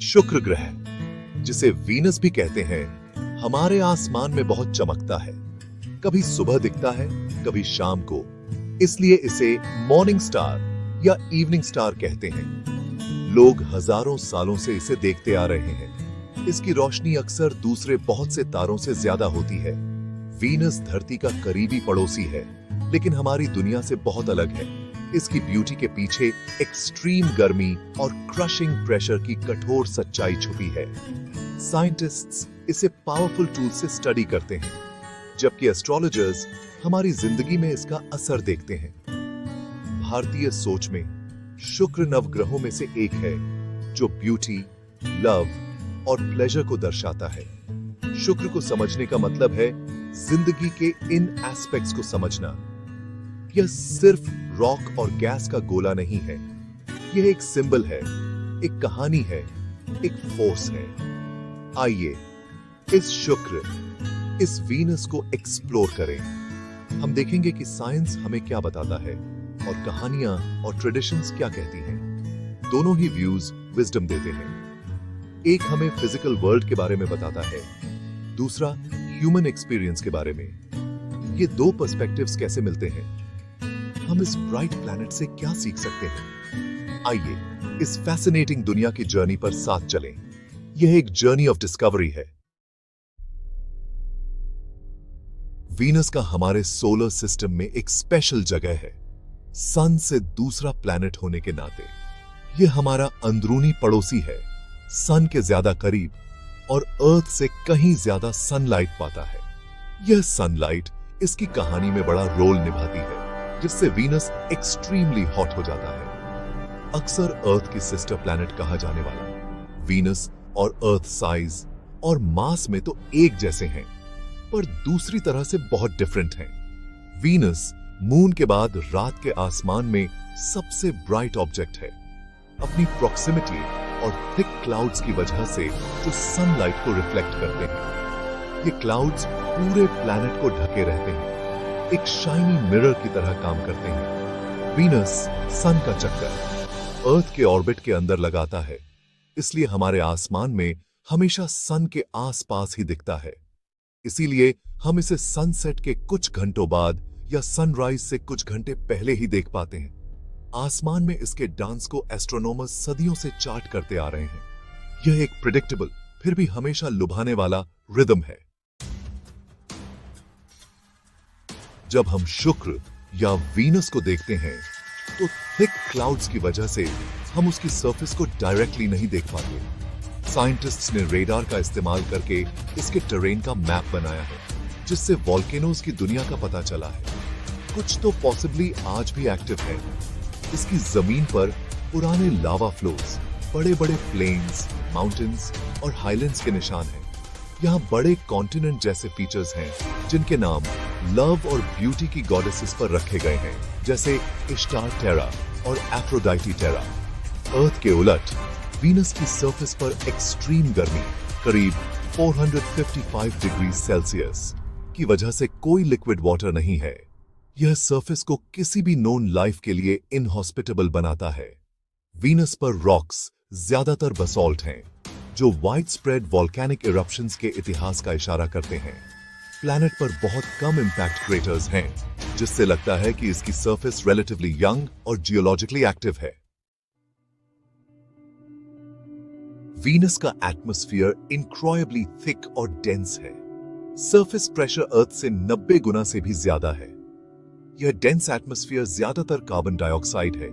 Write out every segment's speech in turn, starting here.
शुक्र ग्रह, जिसे वीनस भी कहते हैं, हमारे आसमान में बहुत चमकता है। कभी सुबह दिखता है, कभी शाम को, इसलिए इसे मॉर्निंग स्टार या इवनिंग स्टार कहते हैं। लोग हजारों सालों से इसे देखते आ रहे हैं। इसकी रोशनी अक्सर दूसरे बहुत से तारों से ज्यादा होती है। वीनस धरती का करीबी पड़ोसी है, लेकिन हमारी दुनिया से बहुत अलग है। इसकी ब्यूटी के पीछे एक्सट्रीम गर्मी और क्रशिंग प्रेशर की कठोर सच्चाई छुपी है। साइंटिस्ट्स इसे पावरफुल टूल से स्टडी करते हैं, जबकि एस्ट्रोलॉजर्स हमारी जिंदगी में इसका असर देखते हैं। भारतीय सोच में शुक्र नवग्रहों में से एक है, जो ब्यूटी, लव और प्लेजर को दर्शाता है। शुक्र को समझने का मतलब है जिंदगी के इन एस्पेक्ट्स को समझना। यह सिर्फ रॉक और गैस का गोला नहीं है, यह एक सिंबल है, एक कहानी है, एक फोर्स है। आइए इस शुक्र, इस वीनस को एक्सप्लोर करें। हम देखेंगे कि साइंस हमें क्या बताता है और कहानियां और ट्रेडिशंस क्या कहती हैं। दोनों ही व्यूज विजडम देते हैं। एक हमें फिजिकल वर्ल्ड के बारे में बताता है, दूसरा ह्यूमन एक्सपीरियंस के बारे में। ये दो पर्सपेक्टिव्स कैसे मिलते हैं? हम इस ब्राइट प्लैनेट से क्या सीख सकते हैं? आइए इस फैसिनेटिंग दुनिया की जर्नी पर साथ चलें। यह एक जर्नी ऑफ डिस्कवरी है। वीनस का हमारे सोलर सिस्टम में एक स्पेशल जगह है। सन से दूसरा प्लैनेट होने के नाते यह हमारा अंदरूनी पड़ोसी है। सन के ज्यादा करीब और अर्थ से कहीं ज्यादा सनलाइट पाता है। यह सनलाइट इसकी कहानी में बड़ा रोल निभाती है, जिससे वीनस एक्सट्रीमली हॉट हो जाता है। अक्सर अर्थ की सिस्टर प्लैनेट कहा जाने वाला वीनस और अर्थ साइज और मास में तो एक जैसे हैं, पर दूसरी तरह से बहुत डिफरेंट हैं। वीनस मून के बाद रात के आसमान में सबसे ब्राइट ऑब्जेक्ट है। अपनी प्रॉक्सिमिटी और थिक क्लाउड्स की वजह से जो सनलाइट को रिफ्लेक्ट करते हैं, ये क्लाउड्स पूरे प्लैनेट को ढके रहते हैं, एक शाइनी मिरर की तरह काम करते हैं। वीनस सन का चक्कर अर्थ के ऑर्बिट के अंदर लगाता है, इसलिए हमारे आसमान में हमेशा सन के आसपास ही दिखता है। इसीलिए हम इसे सनसेट के कुछ घंटों बाद या सनराइज से कुछ घंटे पहले ही देख पाते हैं। आसमान में इसके डांस को एस्ट्रोनॉमर्स सदियों से चार्ट करते आ रहे हैं। यह एक प्रिडिक्टेबल फिर भी हमेशा लुभाने वाला रिदम है। जब हम शुक्र या वीनस को देखते हैं, तो थिक क्लाउड्स की वजह से हम उसकी सरफेस को डायरेक्टली नहीं देख पाते। साइंटिस्ट्स ने रेडार का इस्तेमाल करके इसके टेरेन का मैप बनाया है, जिससे वॉल्केनोज की दुनिया का पता चला है। कुछ तो पॉसिबली आज भी एक्टिव है। इसकी जमीन पर पुराने लावा फ्लोज, बड़े बड़े प्लेन्स, माउंटेन्स और हाईलैंड्स के निशान हैं। यहाँ बड़े कॉन्टिनेंट जैसे फीचर्स हैं, जिनके नाम लव और ब्यूटी की गॉडेसेस पर रखे गए हैं, जैसे इश्तार टेरा और एफ्रोडाइटी टेरा। अर्थ के उलट वीनस की सरफेस पर एक्सट्रीम गर्मी, करीब 455 डिग्री सेल्सियस की वजह से कोई लिक्विड वाटर नहीं है। यह सरफेस को किसी भी नोन लाइफ के लिए इनहॉस्पिटेबल बनाता है। वीनस पर रॉक्स ज्यादातर बसॉल्ट हैं, जो वाइड स्प्रेड वॉल्केनिक इरप्शंस के इतिहास का इशारा करते हैं। प्लैनेट पर बहुत कम इंपैक्ट क्रेटर्स हैं, जिससे लगता है कि इसकी सरफेस रिलेटिवली यंग और जियोलॉजिकली एक्टिव है। वीनस का एटमॉस्फेयर इनक्रेडिबली थिक और डेंस है। सरफेस प्रेशर अर्थ से 90 गुना से भी ज्यादा है। यह डेंस एटमॉस्फेयर ज्यादातर कार्बन डाइऑक्साइड है,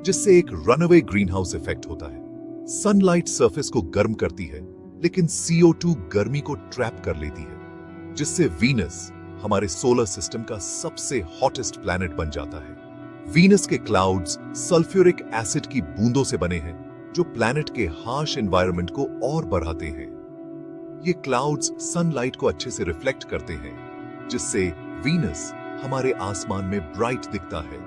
जिससे एक रनअवे ग्रीनहाउस इफेक्ट होता है। सनलाइट सरफेस को गर्म करती है, लेकिन CO2 गर्मी को ट्रैप कर लेती है, जिससे वीनस हमारे सोलर सिस्टम का सबसे हॉटेस्ट प्लैनेट बन जाता है। वीनस के क्लाउड्स सल्फ्यूरिक एसिड की बूंदों से बने हैं, जो प्लैनेट के हार्श एनवायरनमेंट को और बढ़ाते हैं। ये क्लाउड्स सनलाइट को अच्छे से रिफ्लेक्ट करते हैं, जिससे वीनस हमारे आसमान में ब्राइट दिखता है।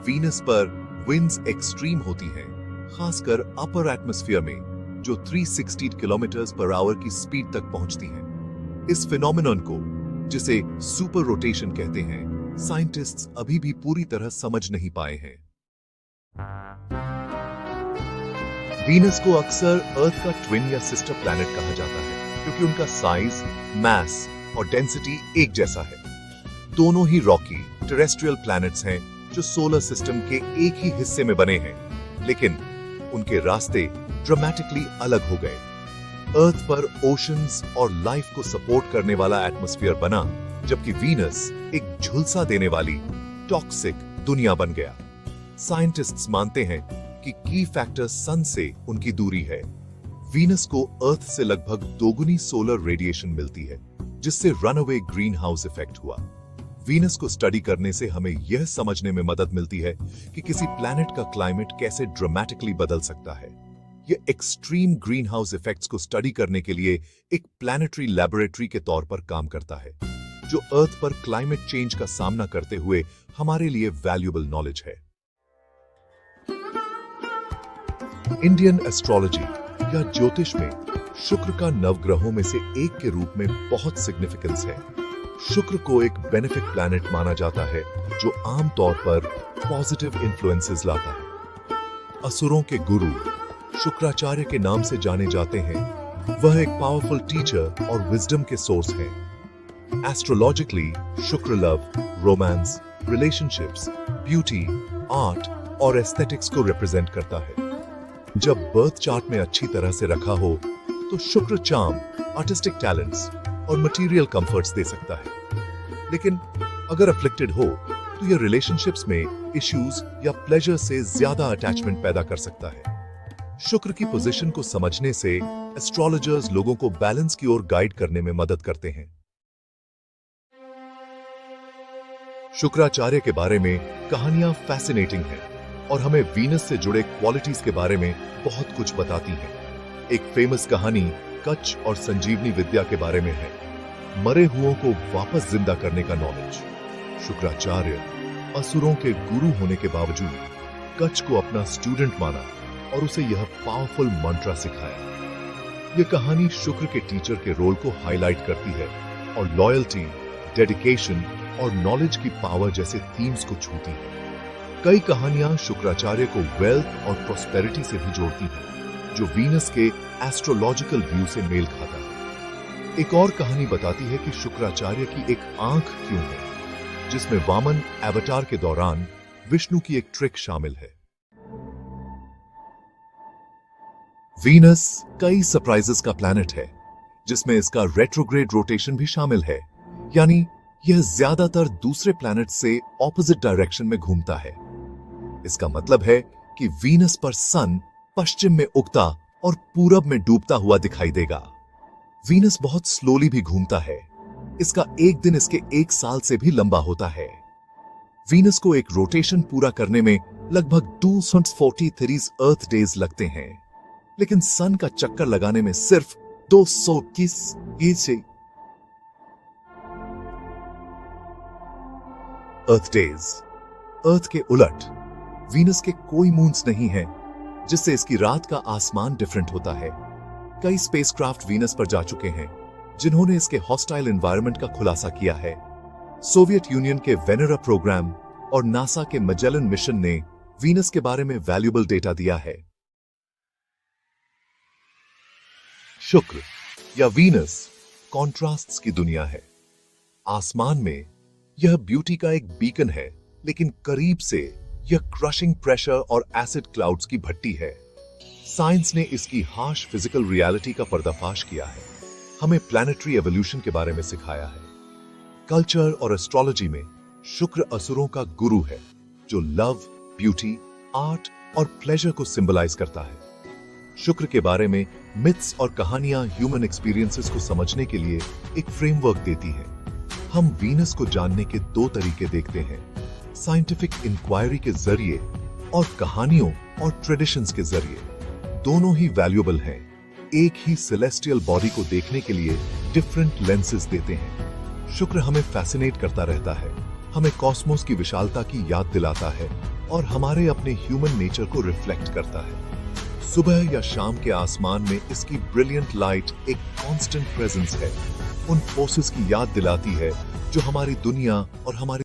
वीनस पर विंड्स एक्सट्रीम होती हैं, खासकर अपर एटमॉस्फेयर में, जो 360 किलोमीटर पर आवर की स्पीड तक पहुंचती हैं। इस फिनोमेनन को, जिसे सुपर रोटेशन कहते हैं, साइंटिस्ट्स अभी भी पूरी तरह समझ नहीं पाए हैं। वीनस को अक्सर अर्थ का ट्विन या सिस्टर प्लैनेट कहा जाता है क्योंकि उनका साइज, मास और डेंसिटी एक जैसा है। दोनों ही रॉकी टेरेस्ट्रियल प्लैनेट्स हैं जो सोलर सिस्टम के एक ही हिस्से में बने हैं, लेकिन उनके रास्ते ड्रामेटिकली अलग हो गए। अर्थ पर ओशंस और लाइफ को सपोर्ट करने वाला एटमॉस्फेयर बना, जबकि वीनस एक झुलसा देने वाली टॉक्सिक दुनिया बन गया। साइंटिस्ट्स मानते हैं कि की फैक्टर सन से उनकी दूरी है। वीनस को अर्थ से लगभग दोगुनी सोलर रेडिएशन मिलती है, जिससे रनअवे ग्रीन हाउस इफेक्ट हुआ। वीनस को स्टडी करने से हमें यह समझने में मदद मिलती है कि किसी प्लैनेट का क्लाइमेट कैसे ड्रामेटिकली बदल सकता है। यह एक्सट्रीम ग्रीन हाउस इफेक्ट्स को स्टडी करने के लिए एक प्लैनेटरी लैबोरेटरी के तौर पर काम करता है, जो अर्थ पर क्लाइमेट चेंज का सामना करते हुए हमारे लिए वैल्यूएबल नॉलेज है। इंडियन एस्ट्रोलॉजी या ज्योतिष में शुक्र का नवग्रहों में से एक के रूप में बहुत सिग्निफिकेंस है। शुक्र को एक बेनिफिट प्लैनेट माना जाता है जो आमतौर पर पॉजिटिव इन्फ्लुएंसेस लाता है। असुरों के गुरु शुक्राचार्य के नाम से जाने जाते हैं। वह एक पावरफुल टीचर और विजडम के सोर्स हैं। एस्ट्रोलॉजिकली शुक्र love, romance, relationships, beauty, art और एस्थेटिक्स को रिप्रेजेंट करता है। जब बर्थ चार्ट में अच्छी तरह से रखा हो तो शुक्र चार्म, आर्टिस्टिक टैलेंट्स और मटेरियल कंफर्ट्स दे सकता है। लेकिन अगर अफ्लिक्टेड हो तो यह रिलेशनशिप्स में इश्यूज या प्लेजर से ज्यादा अटैचमेंट पैदा कर सकता है। शुक्र की पोजीशन को समझने से एस्ट्रोलॉजर्स लोगों को बैलेंस की ओर गाइड करने में मदद करते हैं। शुक्राचार्य के बारे में कहानियां फैसिनेटिंग हैं और हमें वीनस से जुड़े क्वालिटीज के बारे में बहुत कुछ बताती हैं। एक फेमस कहानी कच्छ और संजीवनी विद्या के बारे में है। मरे हुओं को वापस जिंदा करने का नॉलेज। शुक्राचार्य असुरों के गुरु होने के बावजूद कच्छ को अपना स्टूडेंट माना और उसे यह पावरफुल मंत्र सिखाया। यह कहानी शुक्र के टीचर के रोल को हाईलाइट करती है और लॉयल्टी, डेडिकेशन और नॉलेज की पावर जैसे थीम्स को छूती है। कई कहानियां शुक्राचार्य को वेल्थ और प्रॉस्पेरिटी से भी जोड़ती हैं, जो वीनस के एस्ट्रोलॉजिकल व्यू से मेल खाता है। एक और कहानी बताती है कि शुक्राचार्य की एक आंख क्यों है, जिसमें वामन एवतार के दौरान विष्णु की एक ट्रिक शामिल है। वीनस कई सरप्राइजेस का प्लैनेट है, जिसमें इसका रेट्रोग्रेड रोटेशन भी शामिल है, यानी यह ज्यादातर दूसरे प्लैनेट से ऑपोजिट डायरेक्शन में घूमता है। इसका मतलब है कि वीनस पर सन पश्चिम में उगता और पूरब में डूबता हुआ दिखाई देगा। वीनस बहुत स्लोली भी घूमता है। इसका एक दिन इसके एक साल से भी लंबा होता है। वीनस को एक रोटेशन पूरा करने में लगभग 243 अर्थ डेज लगते हैं, लेकिन सन का चक्कर लगाने में सिर्फ 221 अर्थ डेज। अर्थ के उलट वीनस के कोई मून्स नहीं है, जिससे इसकी रात का आसमान डिफरेंट होता है। कई स्पेसक्राफ्ट वीनस पर जा चुके हैं, जिन्होंने इसके हॉस्टाइल एनवायरनमेंट का खुलासा किया है। सोवियत यूनियन के वेनेरा प्रोग्राम और नासा के मैजेलन मिशन ने वीनस के बारे में वैल्यूएबल डेटा दिया है। शुक्र या वीनस कॉन्ट्रास्ट्स की दुनिया है। आसमान में यह ब्यूटी का एक बीकन है, लेकिन करीब से यह क्रशिंग प्रेशर और एसिड क्लाउड्स की भट्टी है। साइंस ने इसकी हार्श फिजिकल रियलिटी का पर्दाफाश किया है, हमें प्लैनेटरी एवोल्यूशन के बारे में सिखाया है। कल्चर और एस्ट्रोलॉजी में शुक्र असुरों का गुरु है, जो लव, ब्यूटी, आर्ट और प्लेजर को सिंबलाइज करता है। शुक्र के बारे में मिथ्स और कहानियां ह्यूमन एक्सपीरियंसेस को समझने के लिए एक फ्रेमवर्क देती हैं। हम वीनस को जानने के दो तरीके देखते हैं, साइंटिफिक इंक्वायरी के जरिए और कहानियों और ट्रेडिशंस के जरिए। दोनों ही वैल्यूएबल हैं। एक ही सेलेस्टियल बॉडी को देखने के लिए डिफरेंट लेंसेज देते हैं। शुक्र हमें फैसिनेट करता रहता है, हमें कॉस्मोस की विशालता की याद दिलाता है और हमारे अपने ह्यूमन नेचर को रिफ्लेक्ट करता है। सुबह या शाम के आसमान में इसकी ब्रिलियंट लाइट एक कांस्टेंट प्रेजेंस है, उन फोर्सेस की याद दिलाती है जो हमारी दुनिया और हमारे